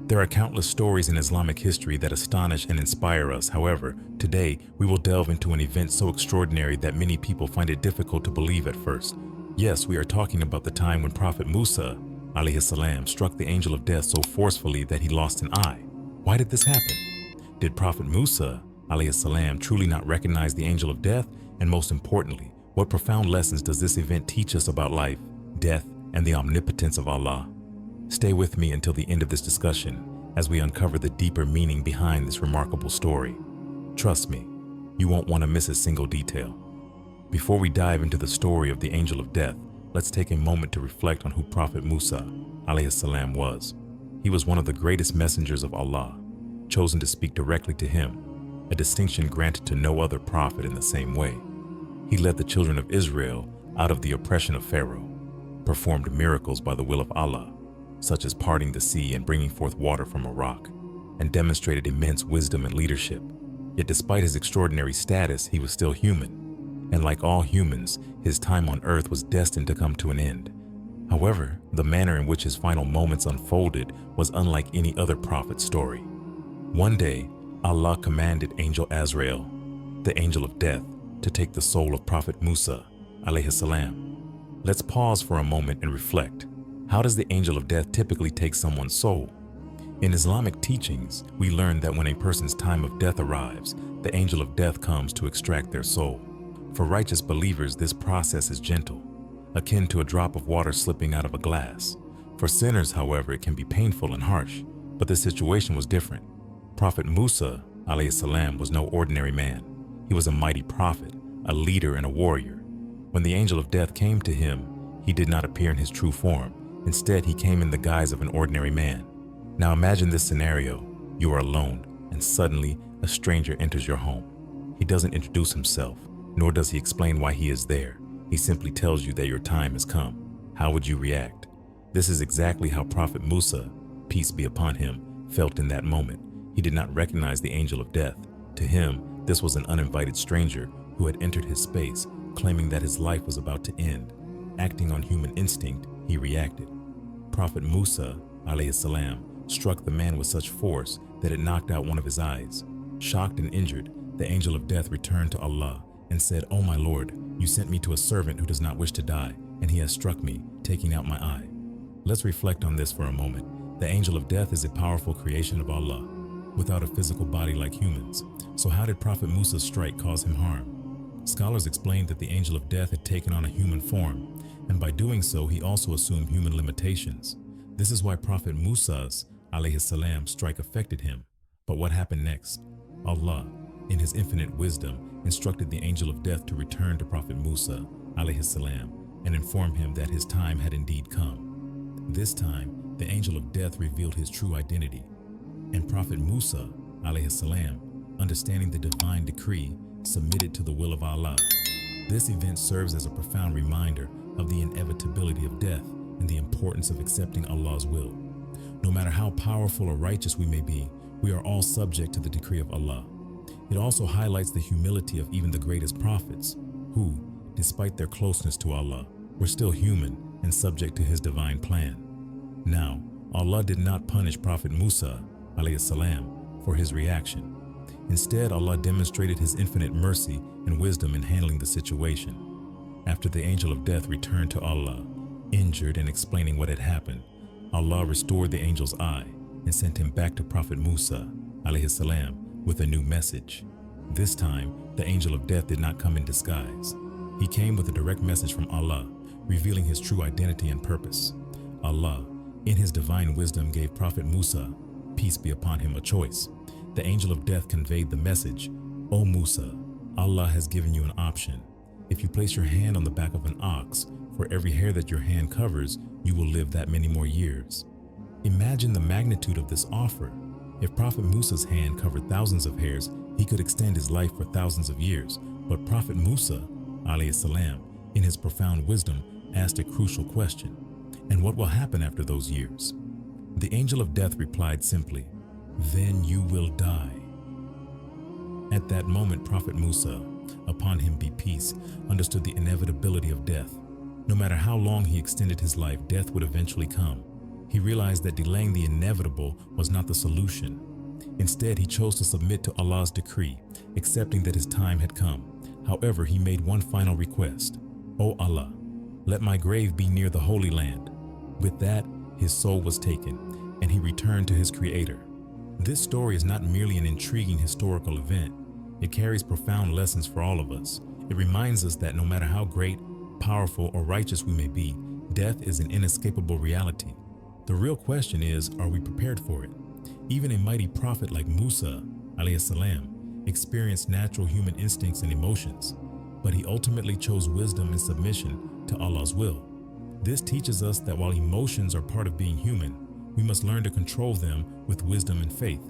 There are countless stories in Islamic history that astonish and inspire us. However, today we will delve into an event so extraordinary that many people find it difficult to believe at first. Yes, we are talking about the time when Prophet Musa, alayhi salam, struck the angel of death so forcefully that he lost an eye. Why did this happen? Did Prophet Musa, alayhi salam, truly not recognize the angel of death? And most importantly, what profound lessons does this event teach us about life, death, and the omnipotence of Allah? Stay with me until the end of this discussion as we uncover the deeper meaning behind this remarkable story. Trust me, you won't want to miss a single detail. Before we dive into the story of the angel of death, let's take a moment to reflect on who Prophet Musa, alayhi salam, was. He was one of the greatest messengers of Allah, chosen to speak directly to him, a distinction granted to no other prophet in the same way. He led the children of Israel out of the oppression of Pharaoh, performed miracles by the will of Allah, such as parting the sea and bringing forth water from a rock, and demonstrated immense wisdom and leadership. Yet despite his extraordinary status, he was still human. And like all humans, his time on earth was destined to come to an end. However, the manner in which his final moments unfolded was unlike any other prophet's story. One day, Allah commanded Angel Azrael, the angel of death, to take the soul of Prophet Musa, alayhi salam. Let's pause for a moment and reflect. How does the angel of death typically take someone's soul? In Islamic teachings, we learn that when a person's time of death arrives, the angel of death comes to extract their soul. For righteous believers, this process is gentle, akin to a drop of water slipping out of a glass. For sinners, however, it can be painful and harsh, but the situation was different. Prophet Musa, alayhi salam, was no ordinary man. He was a mighty prophet, a leader and a warrior. When the angel of death came to him, he did not appear in his true form. Instead, he came in the guise of an ordinary man. Now imagine this scenario. You are alone, and suddenly a stranger enters your home. He doesn't introduce himself, nor does he explain why he is there. He simply tells you that your time has come. How would you react? This is exactly how Prophet Musa, peace be upon him, felt in that moment. He did not recognize the angel of death. To him, this was an uninvited stranger who had entered his space, claiming that his life was about to end. Acting on human instinct, he reacted. Prophet Musa, alayhi salam, struck the man with such force that it knocked out one of his eyes. Shocked and injured, the angel of death returned to Allah and said, "O my Lord, you sent me to a servant who does not wish to die, and he has struck me, taking out my eye." Let's reflect on this for a moment. The angel of death is a powerful creation of Allah, without a physical body like humans. So how did Prophet Musa's strike cause him harm? Scholars explained that the angel of death had taken on a human form, and by doing so, he also assumed human limitations. This is why Prophet Musa's, alayhi salam, strike affected him. But what happened next? Allah, in his infinite wisdom, instructed the angel of death to return to Prophet Musa, alayhi salam, and inform him that his time had indeed come. This time, the angel of death revealed his true identity, and Prophet Musa, alayhi salam, understanding the divine decree, submitted to the will of Allah. This event serves as a profound reminder of the inevitability of death and the importance of accepting Allah's will. No matter how powerful or righteous we may be, we are all subject to the decree of Allah. It also highlights the humility of even the greatest prophets, who, despite their closeness to Allah, were still human and subject to his divine plan. Now, Allah did not punish Prophet Musa, alayhi salam, for his reaction. Instead, Allah demonstrated his infinite mercy and wisdom in handling the situation. After the angel of death returned to Allah, injured and explaining what had happened, Allah restored the angel's eye and sent him back to Prophet Musa, alayhi salam, with a new message. This time, the angel of death did not come in disguise. He came with a direct message from Allah, revealing his true identity and purpose. Allah, in his divine wisdom, gave Prophet Musa, peace be upon him, a choice. The angel of death conveyed the message, "O Musa, Allah has given you an option. If you place your hand on the back of an ox, for every hair that your hand covers, you will live that many more years." Imagine the magnitude of this offer. If Prophet Musa's hand covered thousands of hairs, he could extend his life for thousands of years. But Prophet Musa, alayhi salam, in his profound wisdom, asked a crucial question. And what will happen after those years? The angel of death replied simply, "Then you will die." At that moment, Prophet Musa, upon him be peace, understood the inevitability of death. No matter how long he extended his life, death would eventually come. He realized that delaying the inevitable was not the solution. Instead, he chose to submit to Allah's decree, accepting that his time had come. However, he made one final request. "O Allah, let my grave be near the Holy Land." With that, his soul was taken, and he returned to his Creator. This story is not merely an intriguing historical event. It carries profound lessons for all of us. It reminds us that no matter how great, powerful, or righteous we may be, death is an inescapable reality. The real question is, are we prepared for it? Even a mighty prophet like Musa, alayhi salam, experienced natural human instincts and emotions, but he ultimately chose wisdom and submission to Allah's will. This teaches us that while emotions are part of being human, we must learn to control them with wisdom and faith.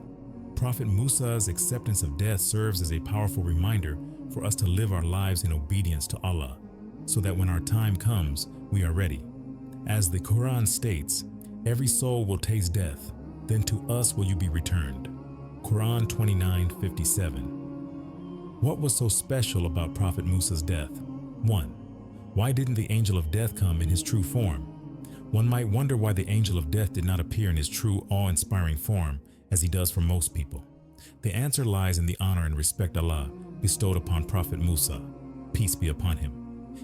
Prophet Musa's acceptance of death serves as a powerful reminder for us to live our lives in obedience to Allah, so that when our time comes, we are ready. As the Quran states, "Every soul will taste death, then to us will you be returned." Quran 29:57. What was so special about Prophet Musa's death? 1. Why didn't the angel of death come in his true form? One might wonder why the angel of death did not appear in his true awe-inspiring form as he does for most people. The answer lies in the honor and respect Allah bestowed upon Prophet Musa, peace be upon him.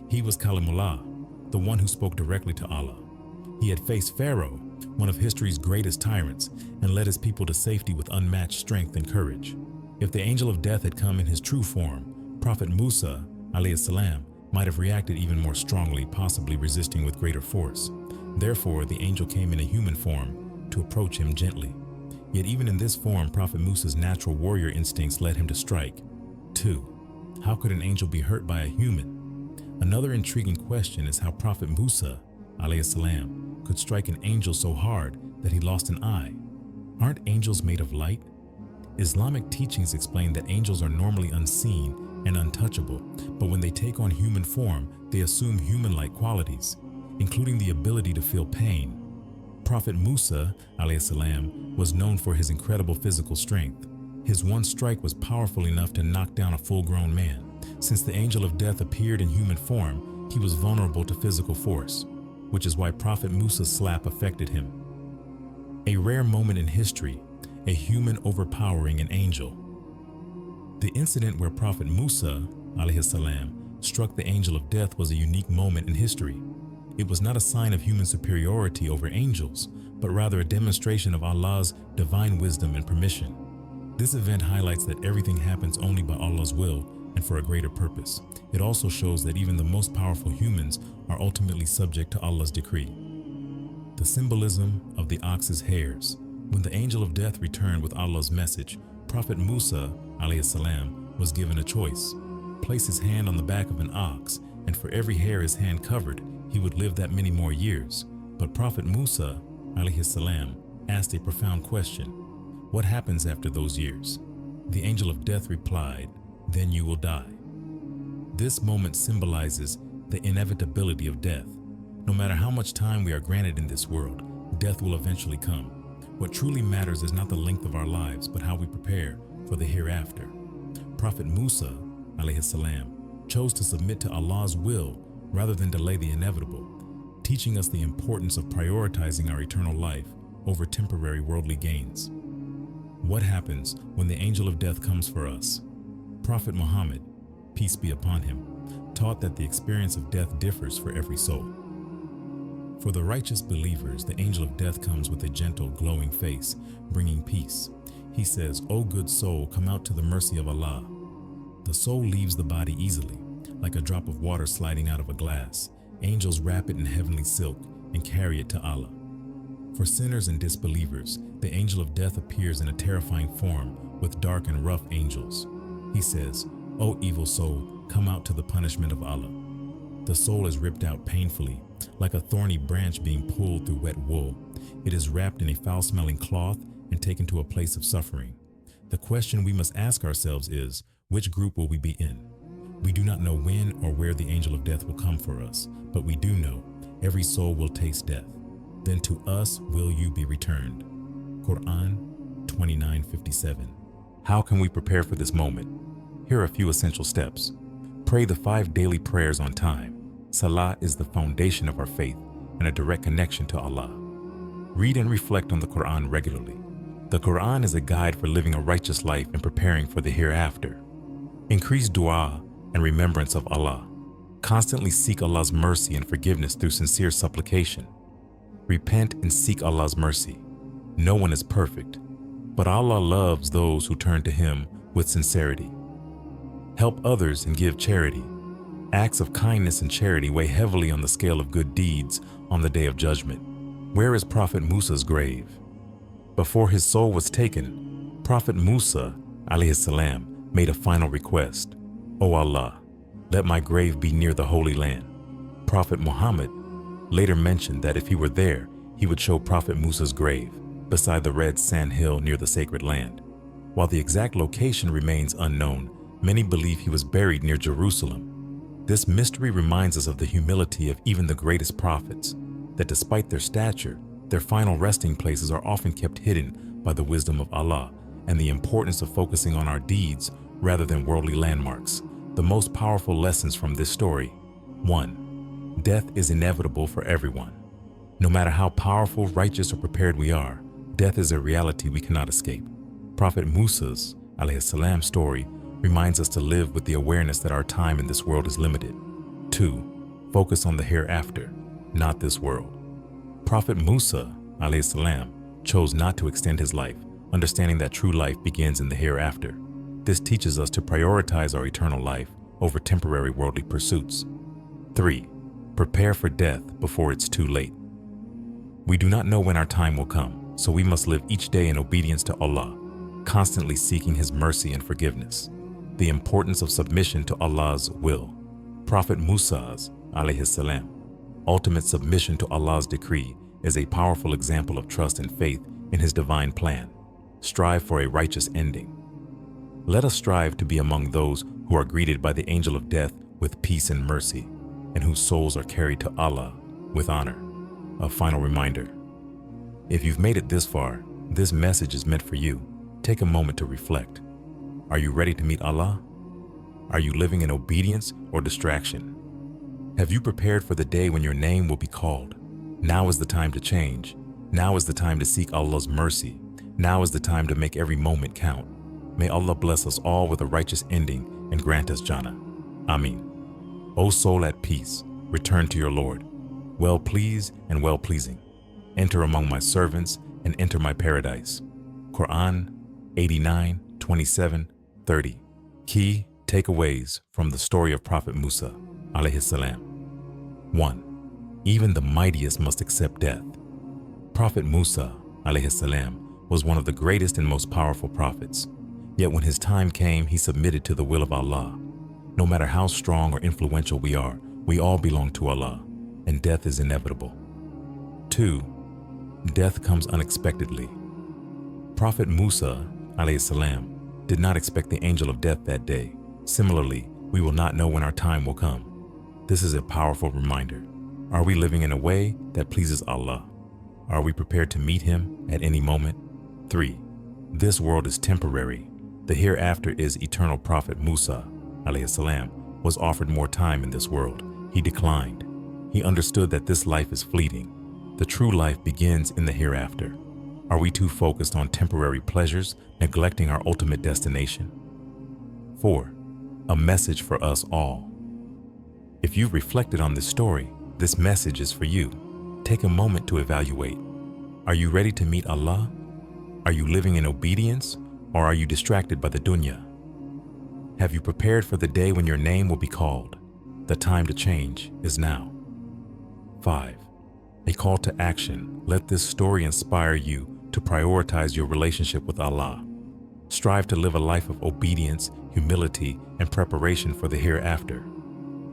He was Kalimullah, the one who spoke directly to Allah. He had faced Pharaoh, one of history's greatest tyrants, and led his people to safety with unmatched strength and courage. If the angel of death had come in his true form, Prophet Musa, alayhi salam, might have reacted even more strongly, possibly resisting with greater force. Therefore, the angel came in a human form to approach him gently. Yet even in this form, Prophet Musa's natural warrior instincts led him to strike. 2. How could an angel be hurt by a human? Another intriguing question is how Prophet Musa, alayhi salam, could strike an angel so hard that he lost an eye. Aren't angels made of light? Islamic teachings explain that angels are normally unseen and untouchable, but when they take on human form, they assume human-like qualities, including the ability to feel pain. Prophet Musa, alayhi salam, was known for his incredible physical strength. His one strike was powerful enough to knock down a full-grown man. Since the angel of death appeared in human form, he was vulnerable to physical force, which is why Prophet Musa's slap affected him. A rare moment in history, a human overpowering an angel. The incident where Prophet Musa, alayhi salam, struck the angel of death was a unique moment in history. It was not a sign of human superiority over angels, but rather a demonstration of Allah's divine wisdom and permission. This event highlights that everything happens only by Allah's will and for a greater purpose. It also shows that even the most powerful humans are ultimately subject to Allah's decree. The symbolism of the ox's hairs. When the angel of death returned with Allah's message, Prophet Musa, alayhi salam, was given a choice. Place his hand on the back of an ox, and for every hair his hand covered, he would live that many more years. But Prophet Musa, alayhi salam, asked a profound question. What happens after those years? The angel of death replied, "Then you will die." This moment symbolizes the inevitability of death. No matter how much time we are granted in this world, death will eventually come. What truly matters is not the length of our lives, but how we prepare for the hereafter. Prophet Musa, alayhi salam, chose to submit to Allah's will rather than delay the inevitable, teaching us the importance of prioritizing our eternal life over temporary worldly gains. What happens when the angel of death comes for us? Prophet Muhammad, peace be upon him, taught that the experience of death differs for every soul. For the righteous believers, the angel of death comes with a gentle, glowing face, bringing peace. He says, "O good soul, come out to the mercy of Allah." The soul leaves the body easily, like a drop of water sliding out of a glass. Angels wrap it in heavenly silk and carry it to Allah. For sinners and disbelievers, the angel of death appears in a terrifying form with dark and rough angels. He says, "O evil soul, come out to the punishment of Allah." The soul is ripped out painfully, like a thorny branch being pulled through wet wool. It is wrapped in a foul-smelling cloth and taken to a place of suffering. The question we must ask ourselves is, which group will we be in? We do not know when or where the angel of death will come for us, but we do know every soul will taste death. Then to us will you be returned. Quran 29:57. How can we prepare for this moment? Here are a few essential steps. Pray the 5 daily prayers on time. Salah is the foundation of our faith and a direct connection to Allah. Read and reflect on the Quran regularly. The Quran is a guide for living a righteous life and preparing for the hereafter. Increase dua and remembrance of Allah. Constantly seek Allah's mercy and forgiveness through sincere supplication. Repent and seek Allah's mercy. No one is perfect, but Allah loves those who turn to Him with sincerity. Help others and give charity. Acts of kindness and charity weigh heavily on the scale of good deeds on the Day of Judgment. Where is Prophet Musa's grave? Before his soul was taken, Prophet Musa alayhi salam made a final request. O Allah, let my grave be near the Holy Land. Prophet Muhammad later mentioned that if he were there, he would show Prophet Musa's grave beside the red sand hill near the sacred land. While the exact location remains unknown, many believe he was buried near Jerusalem. This mystery reminds us of the humility of even the greatest prophets, that despite their stature, their final resting places are often kept hidden by the wisdom of Allah and the importance of focusing on our deeds rather than worldly landmarks. The most powerful lessons from this story. 1. Death is inevitable for everyone. No matter how powerful, righteous, or prepared we are, death is a reality we cannot escape. Prophet Musa's alayhi salam story reminds us to live with the awareness that our time in this world is limited. 2. Focus on the hereafter, not this world. Prophet Musa alayhi salam chose not to extend his life, understanding that true life begins in the hereafter. This teaches us to prioritize our eternal life over temporary worldly pursuits. 3. Prepare for death before it's too late. We do not know when our time will come, so we must live each day in obedience to Allah, constantly seeking His mercy and forgiveness. The importance of submission to Allah's will. Prophet Musa's alayhi salam ultimate submission to Allah's decree is a powerful example of trust and faith in His divine plan. Strive for a righteous ending. Let us strive to be among those who are greeted by the angel of death with peace and mercy, and whose souls are carried to Allah with honor. A final reminder. If you've made it this far, this message is meant for you. Take a moment to reflect. Are you ready to meet Allah? Are you living in obedience or distraction? Have you prepared for the day when your name will be called? Now is the time to change. Now is the time to seek Allah's mercy. Now is the time to make every moment count. May Allah bless us all with a righteous ending and grant us Jannah. Ameen. O soul at peace, return to your Lord, well pleased and well pleasing. Enter among my servants and enter my paradise. Quran 89, 27, 30. Key takeaways from the story of Prophet Musa alayhi salam. 1. Even the mightiest must accept death. Prophet Musa alayhi salam was one of the greatest and most powerful prophets. Yet when his time came, he submitted to the will of Allah. No matter how strong or influential we are, we all belong to Allah, and death is inevitable. 2. Death comes unexpectedly. Prophet Musa alayhi salam did not expect the angel of death that day. Similarly, we will not know when our time will come. This is a powerful reminder. Are we living in a way that pleases Allah? Are we prepared to meet Him at any moment? 3. This world is temporary. The hereafter is eternal. Prophet Musa alayhi salam was offered more time in this world. He declined. He understood that this life is fleeting. The true life begins in the hereafter. Are we too focused on temporary pleasures, neglecting our ultimate destination? 4. A message for us all. If you've reflected on this story, this message is for you. Take a moment to evaluate. Are you ready to meet Allah? Are you living in obedience, or are you distracted by the dunya? Have you prepared for the day when your name will be called? The time to change is now. 5. A call to action. Let this story inspire you to prioritize your relationship with Allah. Strive to live a life of obedience, humility, and preparation for the hereafter.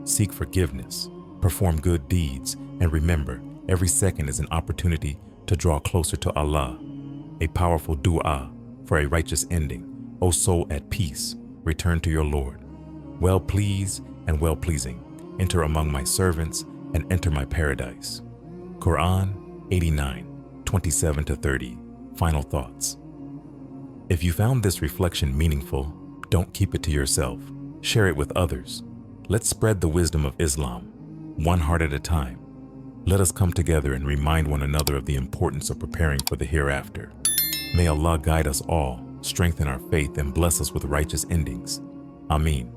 Seek forgiveness, perform good deeds, and remember, every second is an opportunity to draw closer to Allah. A powerful dua for a righteous ending. O soul at peace, return to your Lord, well pleased and well pleasing. Enter among my servants and enter my paradise. Quran 89, 27 to 30. Final thoughts. If you found this reflection meaningful, don't keep it to yourself. Share it with others. Let's spread the wisdom of Islam, one heart at a time. Let us come together and remind one another of the importance of preparing for the hereafter. May Allah guide us all, strengthen our faith, and bless us with righteous endings. Ameen.